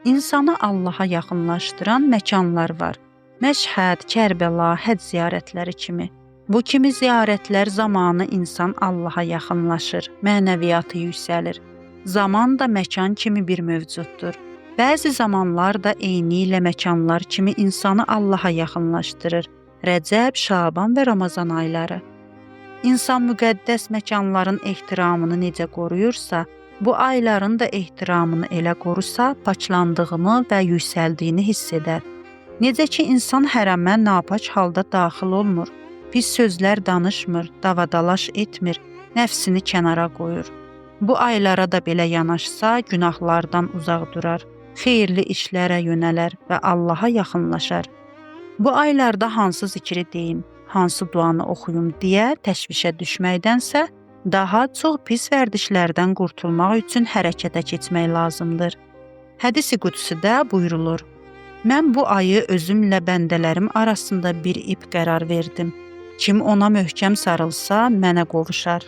İnsanı Allaha yaxınlaşdıran məkanlar var. Məşhəd, Kərbəla, Həcc ziyarətləri kimi. Bu kimi ziyarətlər zamanı insan Allaha yaxınlaşır, mənəviyyatı yüksəlir. Zaman da məkan kimi bir mövcuddur. Bəzi zamanlar da eynilə məkanlar kimi insanı Allaha yaxınlaşdırır. Rəcəb, Şaban və Ramazan ayları. İnsan müqəddəs məkanların ehtiramını necə qoruyursa, bu ayların da ehtiramını elə qorusa, paçlandığını və yüksəldiyini hiss edər. Necə ki, insan hərəmə napaç halda daxil olmur, pis sözlər danışmır, davadalaş etmir, nəfsini kənara qoyur. Bu aylara da belə yanaşsa, günahlardan uzaq durar, xeyirli işlərə yönələr və Allaha yaxınlaşar. Bu aylarda hansı zikri deyim, hansı duanı oxuyum deyə təşvişə düşməkdənsə, daha çox pis vərdişlərdən qurtulmaq üçün hərəkətə keçmək lazımdır. Hədis-i qudsidə buyurulur: Mən bu ayı özümlə bəndələrim arasında bir ip qərar verdim. Kim ona möhkəm sarılsa, mənə qovuşar.